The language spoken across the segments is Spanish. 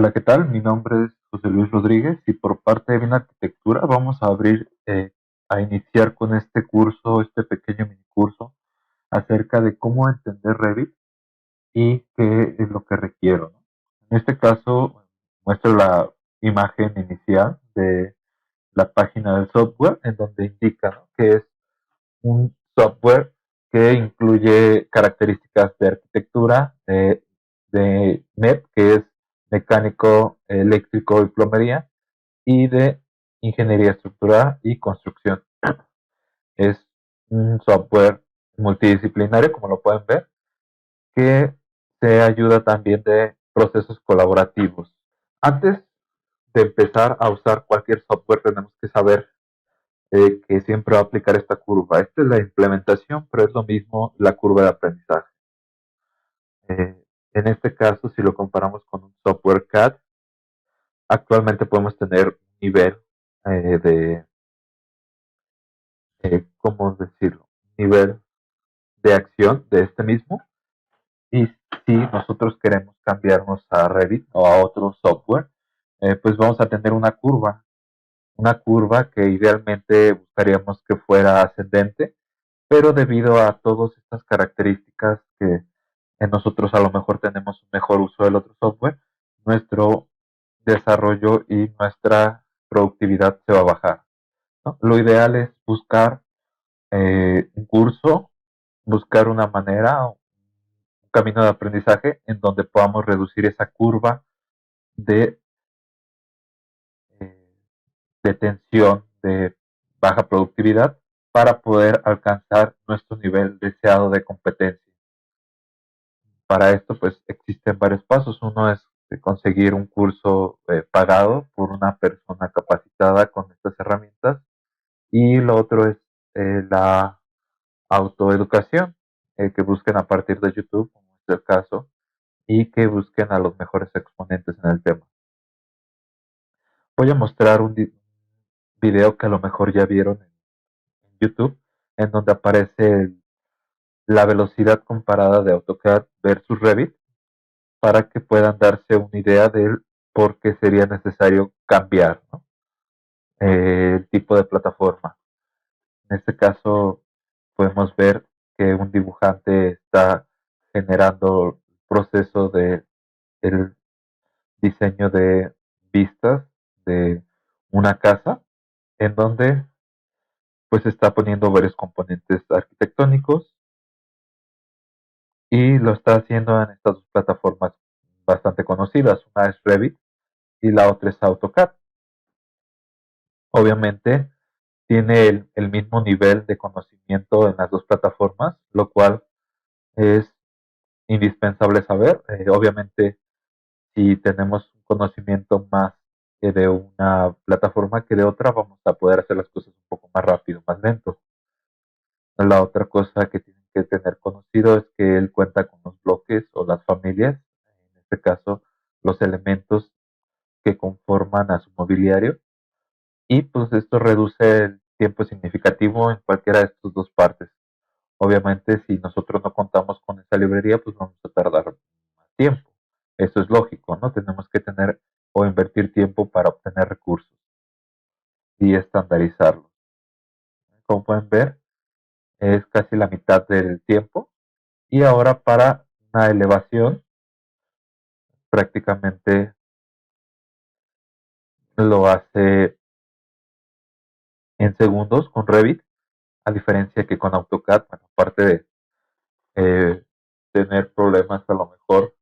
Hola, ¿qué tal? Mi nombre es José Luis Rodríguez y por parte de Bien Arquitectura vamos a a iniciar con este curso, este pequeño mini curso acerca de cómo entender Revit y qué es lo que requiero, ¿no? En este caso, muestro la imagen inicial de la página del software en donde indica, ¿no?, que es un software que incluye características de arquitectura, de MEP, que es mecánico, eléctrico y plomería, y de ingeniería estructural y construcción. Es un software multidisciplinario, como lo pueden ver, que se ayuda también de procesos colaborativos. Antes de empezar a usar cualquier software, tenemos que saber que siempre va a aplicar esta curva. Esta es la implementación, pero es lo mismo la curva de aprendizaje. En este caso, si lo comparamos con un software CAD, actualmente podemos tener un nivel eh, de, ¿cómo decirlo? Nivel de acción de este mismo. Y si nosotros queremos cambiarnos a Revit o a otro software, pues vamos a tener una curva que idealmente buscaríamos que fuera ascendente, pero debido a todas estas características que en nosotros a lo mejor tenemos un mejor uso del otro software, nuestro desarrollo y nuestra productividad se va a bajar, ¿no? Lo ideal es buscar un curso, buscar una manera, un camino de aprendizaje en donde podamos reducir esa curva de, eh, de tensión, de baja productividad, para poder alcanzar nuestro nivel deseado de competencia. Para esto, pues existen varios pasos. Uno es conseguir un curso pagado por una persona capacitada con estas herramientas, y lo otro es la autoeducación, que busquen a partir de YouTube, como es el caso, y que busquen a los mejores exponentes en el tema. Voy a mostrar un video que a lo mejor ya vieron en YouTube, en donde aparece la velocidad comparada de AutoCAD versus Revit, para que puedan darse una idea de por qué sería necesario cambiar, ¿no?, el tipo de plataforma. En este caso, podemos ver que un dibujante está generando el proceso de el diseño de vistas de una casa, en donde pues está poniendo varios componentes arquitectónicos, y lo está haciendo en estas dos plataformas bastante conocidas. Una es Revit y la otra es AutoCAD. Obviamente tiene el mismo nivel de conocimiento en las dos plataformas, lo cual es indispensable saber. Obviamente, si tenemos un conocimiento más de una plataforma que de otra, vamos a poder hacer las cosas un poco más rápido, más lento. La otra cosa que tienen que tener conocido es que él cuenta con los bloques o las familias, en este caso los elementos que conforman a su mobiliario, y pues esto reduce el tiempo significativo en cualquiera de estas dos partes. Obviamente, si nosotros no contamos con esa librería, pues vamos a tardar más tiempo. Eso es lógico, ¿no? Tenemos que tener o invertir tiempo para obtener recursos y estandarizarlos. Como pueden ver, es casi la mitad del tiempo. Y ahora para una elevación, prácticamente lo hace en segundos con Revit, a diferencia que con AutoCAD, bueno, aparte de eh, tener problemas a lo mejor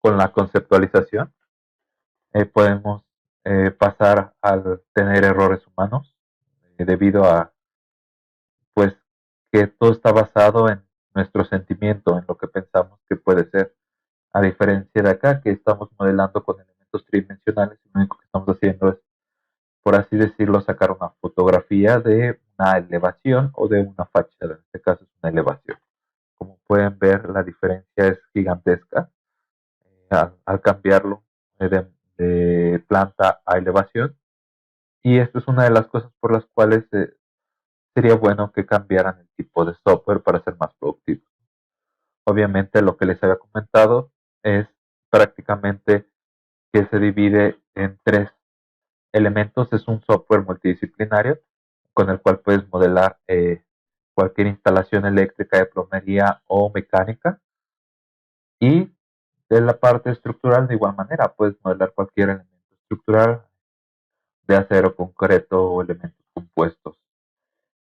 con la conceptualización, podemos pasar al tener errores humanos, debido a pues que todo está basado en nuestro sentimiento, en lo que pensamos que puede ser, a diferencia de acá, que estamos modelando con elementos tridimensionales, y lo único que estamos haciendo es, por así decirlo, sacar una fotografía de una elevación o de una fachada. En este caso es una elevación. Como pueden ver, la diferencia es gigantesca al cambiarlo de planta a elevación. Y esto es una de las cosas por las cuales sería bueno que cambiaran el tipo de software para ser más productivos. Obviamente, lo que les había comentado es prácticamente que se divide en tres elementos. Es un software multidisciplinario con el cual puedes modelar cualquier instalación eléctrica, de plomería o mecánica. Y de la parte estructural, de igual manera, puedes modelar cualquier elemento estructural de acero, concreto o elementos compuestos.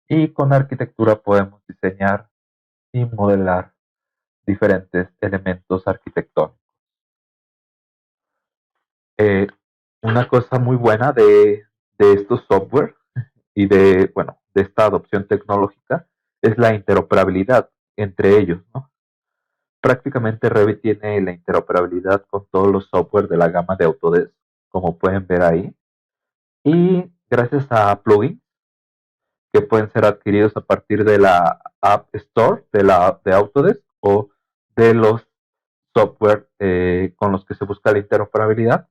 Y con arquitectura podemos diseñar y modelar diferentes elementos arquitectónicos. Eh, una cosa muy buena de estos software y de esta adopción tecnológica es la interoperabilidad entre ellos, ¿no? Prácticamente Revit tiene la interoperabilidad con todos los software de la gama de Autodesk, como pueden ver ahí, y gracias a plugins que pueden ser adquiridos a partir de la App Store de Autodesk o de los software con los que se busca la interoperabilidad,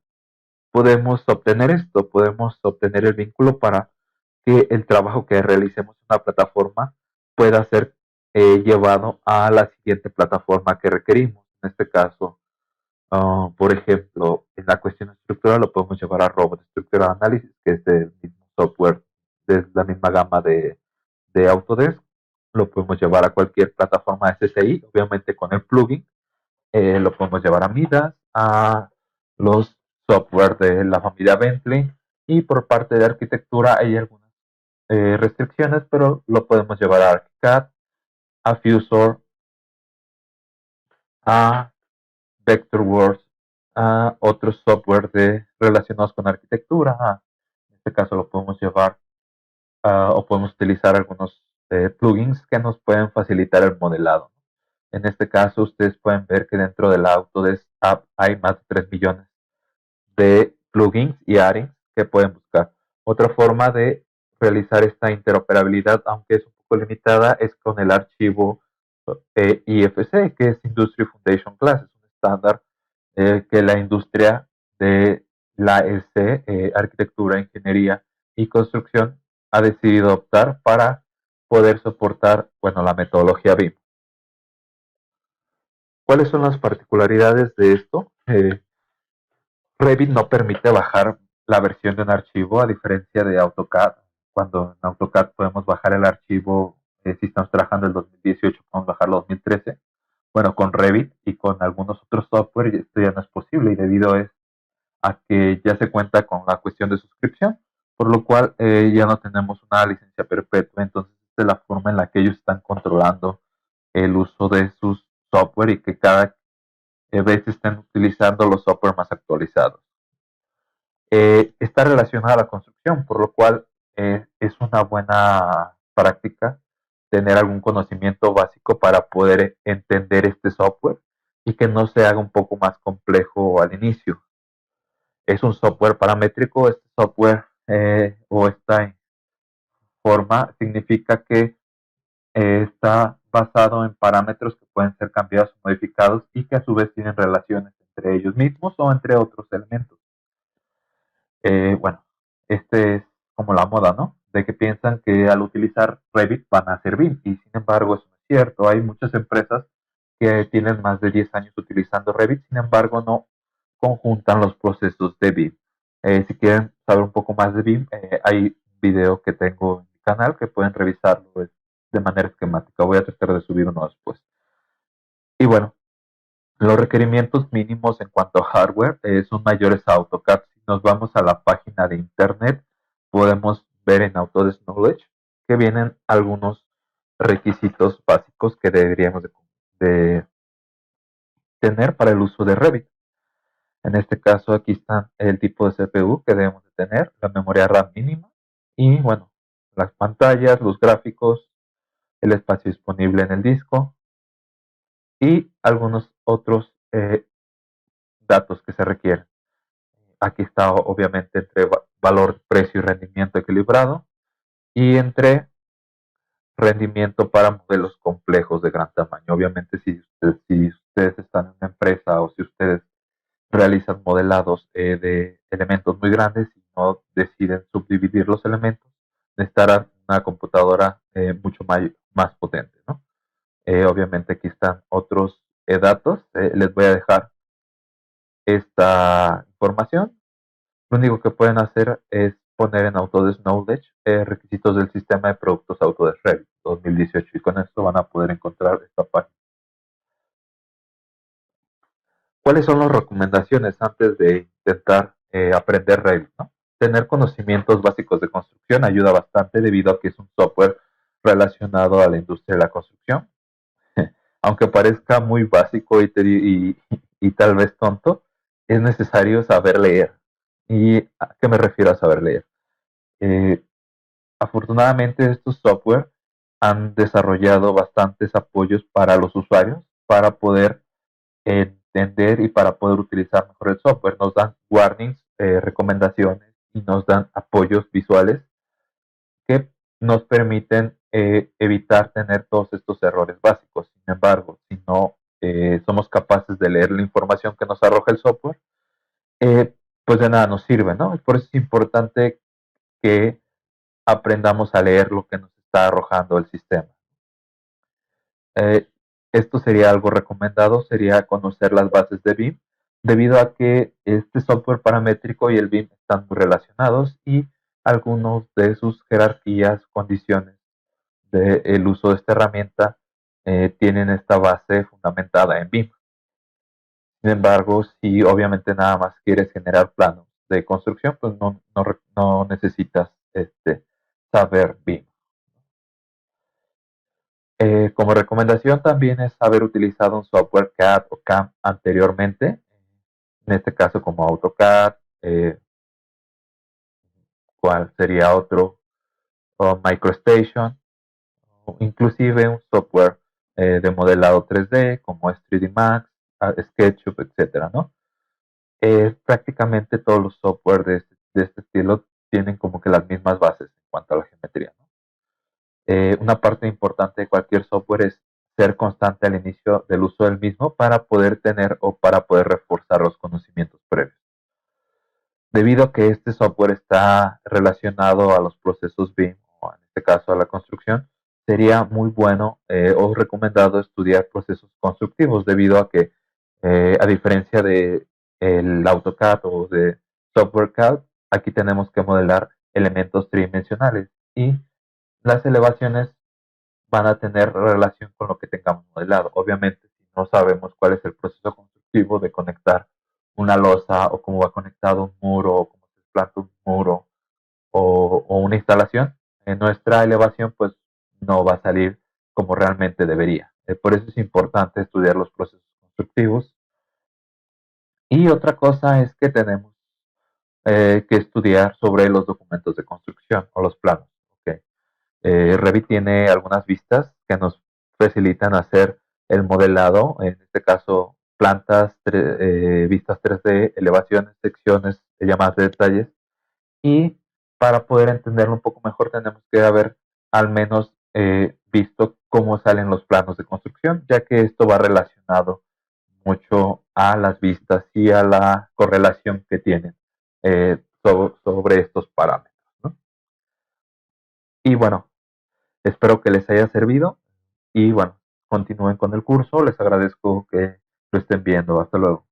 podemos obtener esto, podemos obtener el vínculo para que el trabajo que realicemos en una plataforma pueda ser llevado a la siguiente plataforma que requerimos. En este caso, por ejemplo, en la cuestión estructural lo podemos llevar a Robot Structural Analysis, que es del mismo software, de la misma gama de Autodesk. Lo podemos llevar a cualquier plataforma SSI, obviamente con el plugin. Lo podemos llevar a Midas, a los software de la familia Bentley, y por parte de arquitectura hay algunas restricciones, pero lo podemos llevar a ArchiCAD, a Fusor, a Vectorworks, a otros software relacionados con arquitectura. En este caso lo podemos llevar o podemos utilizar algunos plugins que nos pueden facilitar el modelado. En este caso, ustedes pueden ver que dentro de la Autodesk App hay más de 3 millones de plugins y add-ins que pueden buscar. Otra forma de realizar esta interoperabilidad, aunque es un poco limitada, es con el archivo IFC, que es Industry Foundation Class. Es un estándar que la industria de la S, arquitectura, ingeniería y construcción, ha decidido optar para poder soportar, bueno, la metodología BIM. ¿Cuáles son las particularidades de esto? Revit no permite bajar la versión de un archivo, a diferencia de AutoCAD. Cuando en AutoCAD podemos bajar el archivo, si estamos trabajando en el 2018, podemos bajarlo en 2013. Bueno, con Revit y con algunos otros software esto ya no es posible, y debido a que ya se cuenta con la cuestión de suscripción, por lo cual ya no tenemos una licencia perpetua. Entonces, esta es la forma en la que ellos están controlando el uso de sus software y que cada vez estén utilizando los software más actualizados. Está relacionada a la construcción, por lo cual es una buena práctica tener algún conocimiento básico para poder entender este software y que no se haga un poco más complejo al inicio. Es un software paramétrico. Este software o esta forma significa que está basado en parámetros que pueden ser cambiados o modificados y que a su vez tienen relaciones entre ellos mismos o entre otros elementos. Bueno, este es como la moda, ¿no? De que piensan que al utilizar Revit van a ser BIM, y sin embargo eso no es cierto. Hay muchas empresas que tienen más de 10 años utilizando Revit, sin embargo no conjuntan los procesos de BIM. Si quieren saber un poco más de BIM, hay un video que tengo en mi canal que pueden revisarlo de manera esquemática. Voy a tratar de subir uno después. Y bueno, los requerimientos mínimos en cuanto a hardware son mayores a AutoCAD. Si nos vamos a la página de internet, podemos ver en Autodesk Knowledge que vienen algunos requisitos básicos que deberíamos de tener para el uso de Revit. En este caso, aquí están el tipo de CPU que debemos de tener, la memoria RAM mínima y, bueno, las pantallas, los gráficos, el espacio disponible en el disco y algunos otros datos que se requieren. Aquí está obviamente entre valor, precio y rendimiento equilibrado, y entre rendimiento para modelos complejos de gran tamaño. Obviamente, si ustedes están en una empresa o si ustedes realizan modelados de elementos muy grandes y no deciden subdividir los elementos, necesitarán una computadora mucho más potente, ¿no? Obviamente aquí están otros datos. Les voy a dejar esta información, lo único que pueden hacer es poner en Autodesk Knowledge requisitos del sistema de productos Autodesk Revit 2018 y con esto van a poder encontrar esta página. ¿Cuáles son las recomendaciones antes de intentar aprender Revit, ¿no? Tener conocimientos básicos de construcción ayuda bastante debido a que es un software relacionado a la industria de la construcción. Aunque parezca muy básico y tal vez tonto, es necesario saber leer. ¿Y a qué me refiero a saber leer? Eh, Afortunadamente estos software han desarrollado bastantes apoyos para los usuarios para poder entender y para poder utilizar mejor el software. Nos dan warnings, recomendaciones y nos dan apoyos visuales que nos permiten evitar tener todos estos errores básicos. Sin embargo, si no somos capaces de leer la información que nos arroja el software, eh, pues de nada nos sirve, ¿no? Por eso es importante que aprendamos a leer lo que nos está arrojando el sistema. Eh, Esto sería algo recomendado, sería conocer las bases de BIM, debido a que este software paramétrico y el BIM están muy relacionados y algunos de sus jerarquías, condiciones del uso de esta herramienta tienen esta base fundamentada en BIM. Sin embargo, si obviamente nada más quieres generar planos de construcción, pues no necesitas saber BIM. Como recomendación también es haber utilizado un software CAD o CAM anteriormente, en este caso como AutoCAD, cuál sería otro, o MicroStation, o inclusive un software de modelado 3D como es 3D Max, SketchUp, etcétera, ¿no? Prácticamente todos los software de este estilo tienen como que las mismas bases en cuanto a la geometría, ¿no? Una parte importante de cualquier software es ser constante al inicio del uso del mismo para poder tener o para poder reforzar los conocimientos previos. Debido a que este software está relacionado a los procesos BIM, o en este caso a la construcción, sería muy bueno o recomendado estudiar procesos constructivos, debido a que, a diferencia de el AutoCAD o de Software CAD, aquí tenemos que modelar elementos tridimensionales y las elevaciones van a tener relación con lo que tengamos modelado. Obviamente, si no sabemos cuál es el proceso constructivo de conectar una losa o cómo va conectado un muro o cómo se desplaza un muro o una instalación, en nuestra elevación pues no va a salir como realmente debería. Por eso es importante estudiar los procesos constructivos. Y otra cosa es que tenemos que estudiar sobre los documentos de construcción o los planos. ¿Okay? Revit tiene algunas vistas que nos facilitan hacer el modelado, en este caso plantas, vistas 3D, elevaciones, secciones, llamadas de detalles. Y para poder entenderlo un poco mejor tenemos que haber al menos visto cómo salen los planos de construcción, ya que esto va relacionado mucho a las vistas y a la correlación que tienen sobre estos parámetros, ¿no? Y bueno, espero que les haya servido y bueno, continúen con el curso. Les agradezco que lo estén viendo. Hasta luego.